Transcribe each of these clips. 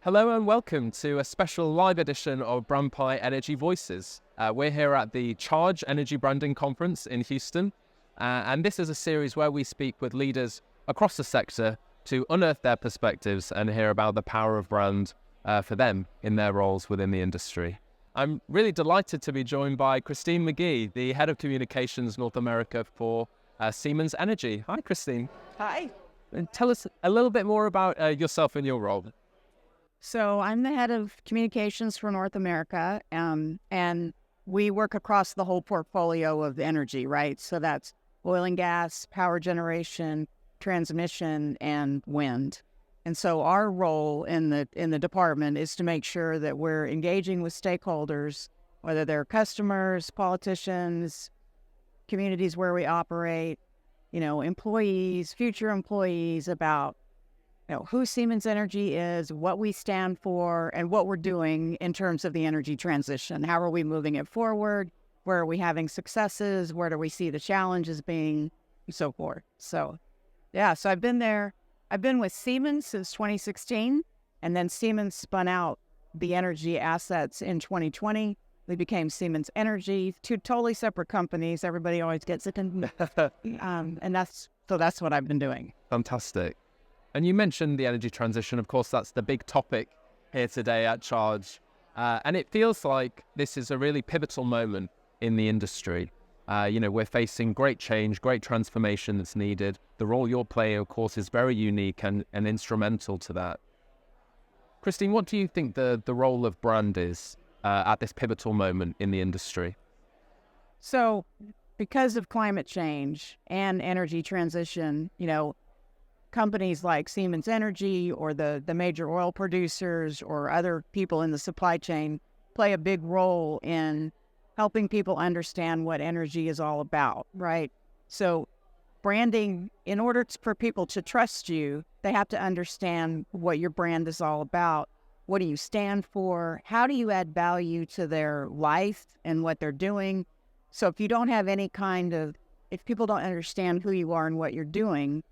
Hello and welcome to a special live edition of Brandpie Energy Voices. We're here at the Charge Energy Branding Conference in Houston, and this is a series where we speak with leaders across the sector to unearth their perspectives and hear about the power of brand for them in their roles within the industry. I'm really delighted to be joined by Christine McGee, the Head of Communications North America for Siemens Energy. Hi, Christine. Hi. And tell us a little bit more about yourself and your role. So I'm the head of communications for North America, and we work across the whole portfolio of energy, right? So that's oil and gas, power generation, transmission, and wind. And so our role in the department is to make sure that we're engaging with stakeholders, whether they're customers, politicians, communities where we operate, employees, future employees, about who Siemens Energy is, what we stand for, and what we're doing in terms of the energy transition. How are we moving it forward? Where are we having successes? Where do we see the challenges being, and so forth. So I've been there. I've been with Siemens since 2016, and then Siemens spun out the energy assets in 2020. We became Siemens Energy, two totally separate companies. Everybody always gets it. And that's what I've been doing. Fantastic. And you mentioned the energy transition. Of course, that's the big topic here today at Charge. And it feels like this is a really pivotal moment in the industry. We're facing great change, great transformation that's needed. The role you're playing, of course, is very unique and instrumental to that. Christine, what do you think the role of brand is at this pivotal moment in the industry? So because of climate change and energy transition, companies like Siemens Energy or the major oil producers or other people in the supply chain play a big role in helping people understand what energy is all about, right? So branding, in order for people to trust you, they have to understand what your brand is all about. What do you stand for? How do you add value to their life and what they're doing? So if you don't have if people don't understand who you are and what you're doing,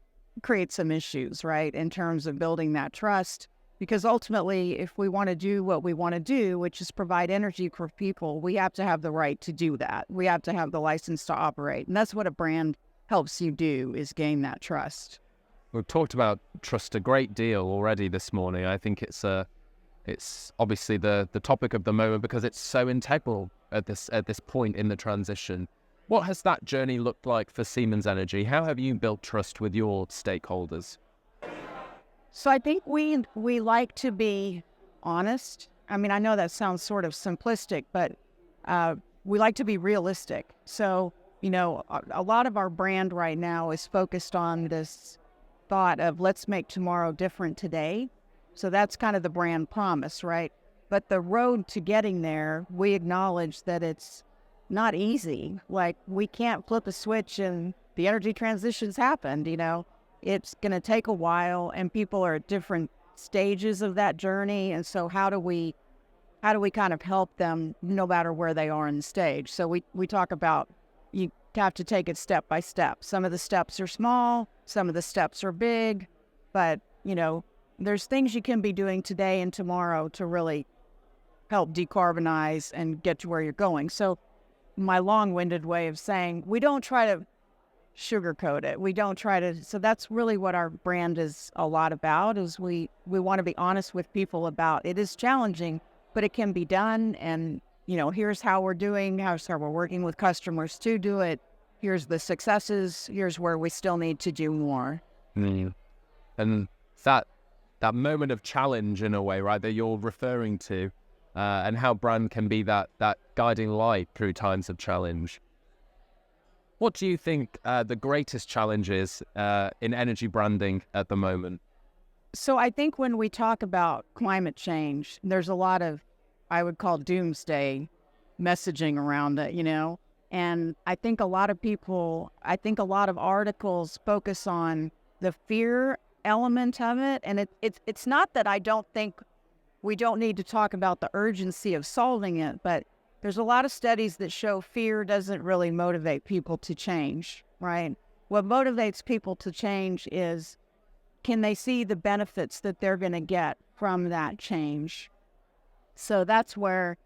create some issues, right, in terms of building that trust. Because ultimately, if we want to do what we want to do, which is provide energy for people, we have to have the right to do that. We have to have the license to operate. And that's what a brand helps you do, is gain that trust. We've talked about trust a great deal already this morning. I think it's obviously the topic of the moment because it's so integral at this point in the transition. What has that journey looked like for Siemens Energy? How have you built trust with your stakeholders? So I think we like to be honest. I mean, I know that sounds sort of simplistic, but we like to be realistic. So, a lot of our brand right now is focused on this thought of let's make tomorrow different today. So that's kind of the brand promise, right? But the road to getting there, we acknowledge that it's not easy. Like, we can't flip a switch and the energy transition's happened, It's going to take a while, and people are at different stages of that journey. And so how do we kind of help them no matter where they are in the stage? So we talk about you have to take it step by step. Some of the steps are small, some of the steps are big, but, there's things you can be doing today and tomorrow to really help decarbonize and get to where you're going. So my long-winded way of saying, we don't try to sugarcoat it. So that's really what our brand is a lot about, is we want to be honest with people about it is challenging, but it can be done. And, here's how we're doing, how we're working with customers to do it. Here's the successes. Here's where we still need to do more. Mm. And that moment of challenge in a way, right, that you're referring to, and how brand can be that guiding light through times of challenge. What do you think the greatest challenge is in energy branding at the moment? So I think when we talk about climate change, there's a lot of, I would call, doomsday messaging around it, And I think a lot of articles focus on the fear element of it. And it's not that I don't think we don't need to talk about the urgency of solving it, but there's a lot of studies that show fear doesn't really motivate people to change, right? What motivates people to change is can they see the benefits that they're going to get from that change? So that's where,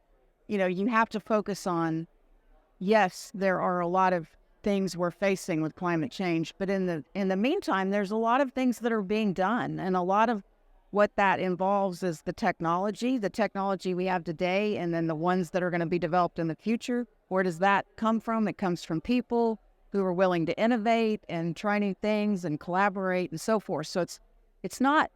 you have to focus on, yes, there are a lot of things we're facing with climate change, but in the meantime, there's a lot of things that are being done, and a lot of what that involves is the technology we have today, and then the ones that are going to be developed in the future. Where does that come from? It comes from people who are willing to innovate and try new things and collaborate and so forth. So it's not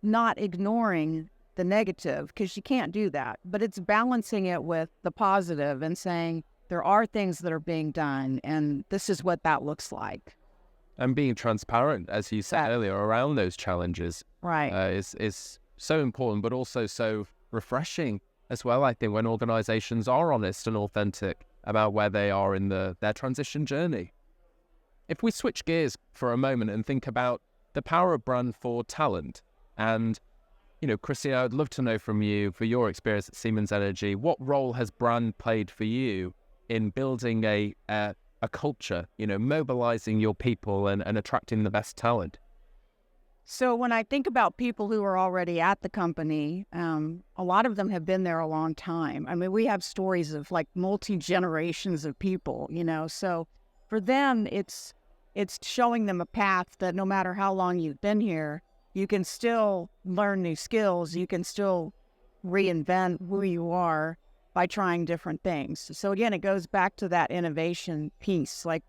ignoring the negative, because you can't do that, but it's balancing it with the positive and saying there are things that are being done, and this is what that looks like. And being transparent, as you said earlier, around those challenges, right, is so important, but also so refreshing as well, I think, when organizations are honest and authentic about where they are in their transition journey. If we switch gears for a moment and think about the power of brand for talent, and Christine, I would love to know from you, for your experience at Siemens Energy, what role has brand played for you in building a culture, mobilizing your people and attracting the best talent? So when I think about people who are already at the company, a lot of them have been there a long time. I mean, we have stories of like multi-generations of people, so for them, it's showing them a path that no matter how long you've been here, you can still learn new skills. You can still reinvent who you are by trying different things. So again, it goes back to that innovation piece. Like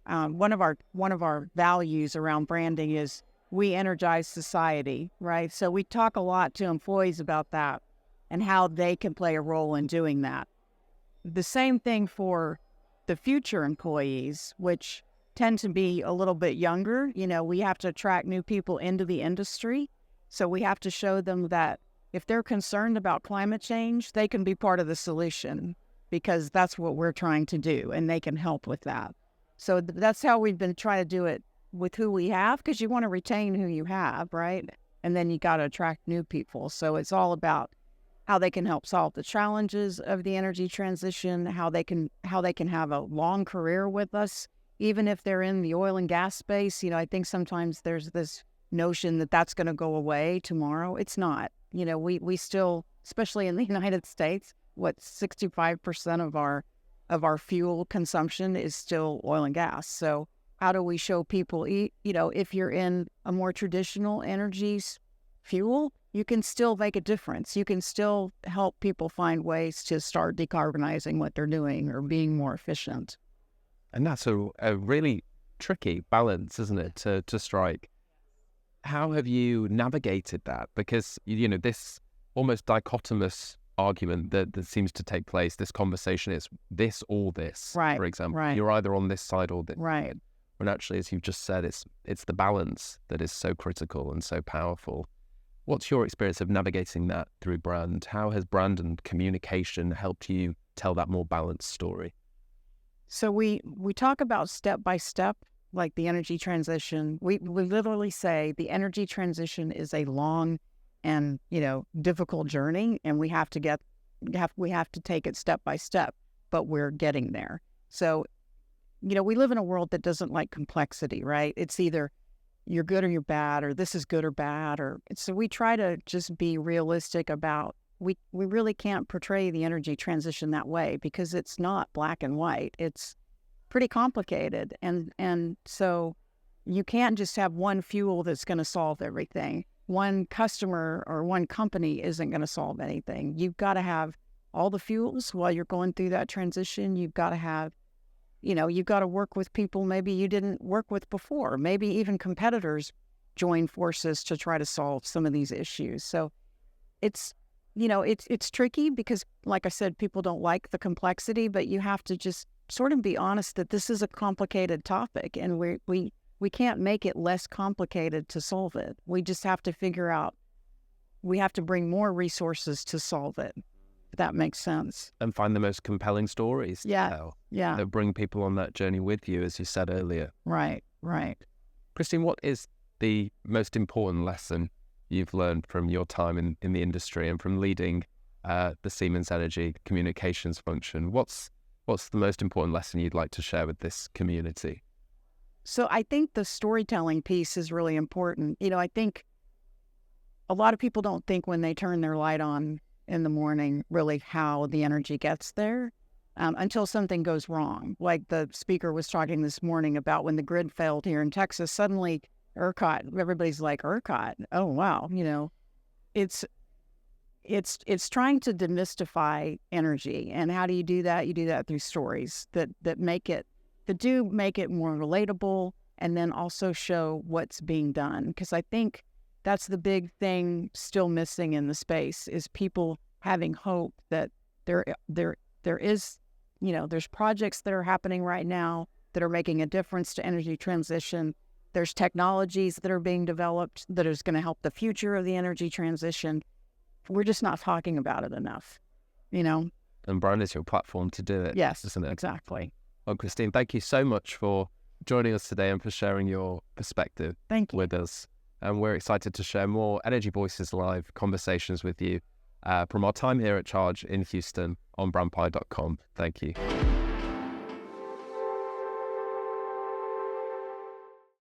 one of our values around branding is we energize society, right? So we talk a lot to employees about that and how they can play a role in doing that. The same thing for the future employees, which tend to be a little bit younger. We have to attract new people into the industry. So we have to show them that if they're concerned about climate change, they can be part of the solution, because that's what we're trying to do, and they can help with that. So that's how we've been trying to do it with who we have, because you want to retain who you have, right? And then you got to attract new people. So it's all about how they can help solve the challenges of the energy transition, how they can have a long career with us, even if they're in the oil and gas space. I think sometimes there's this notion that that's going to go away tomorrow. It's not. We still, especially in the United States, 65% of our fuel consumption is still oil and gas. So how do we show people, if you're in a more traditional energy fuel, you can still make a difference. You can still help people find ways to start decarbonizing what they're doing or being more efficient. And that's a really tricky balance, isn't it, to strike? How have you navigated that? Because, this almost dichotomous argument that seems to take place, this conversation is this or this, right, for example. Right. You're either on this side or this. Right. When actually, as you've just said, it's the balance that is so critical and so powerful. What's your experience of navigating that through brand? How has brand and communication helped you tell that more balanced story? So we talk about step by step, like the energy transition. We literally say the energy transition is a long and difficult journey, and we have to take it step by step, but we're getting there. So we live in a world that doesn't like complexity, right? It's either you're good or you're bad, or this is good or bad, so we try to just be realistic about. We really can't portray the energy transition that way, because it's not black and white. It's pretty complicated. And so you can't just have one fuel that's going to solve everything. One customer or one company isn't going to solve anything. You've got to have all the fuels while you're going through that transition. You've got to have, you've got to work with people maybe you didn't work with before. Maybe even competitors join forces to try to solve some of these issues. So it's tricky because, like I said, people don't like the complexity, but you have to just sort of be honest that this is a complicated topic, and we can't make it less complicated to solve it. We just have to figure out, we have to bring more resources to solve it, if that makes sense. And find the most compelling stories. Yeah. That bring people on that journey with you, as you said earlier. Right. Christine, what is the most important lesson you've learned from your time in the industry and from leading the Siemens Energy communications function? What's the most important lesson you'd like to share with this community? So I think the storytelling piece is really important. I think a lot of people don't think when they turn their light on in the morning really how the energy gets there until something goes wrong. Like the speaker was talking this morning about when the grid failed here in Texas, suddenly ERCOT, everybody's like, ERCOT, oh, wow. It's trying to demystify energy. And how do you do that? You do that through stories that make it more relatable, and then also show what's being done. Because I think that's the big thing still missing in the space is people having hope that there is, there's projects that are happening right now that are making a difference to energy transition. There's technologies that are being developed that is going to help the future of the energy transition. We're just not talking about it enough, And Brian is your platform to do it. Yes, isn't it? Exactly. Well, Christine, thank you so much for joining us today and for sharing your perspective with us. And we're excited to share more Energy Voices Live conversations with you from our time here at Charge in Houston on brandpie.com. Thank you.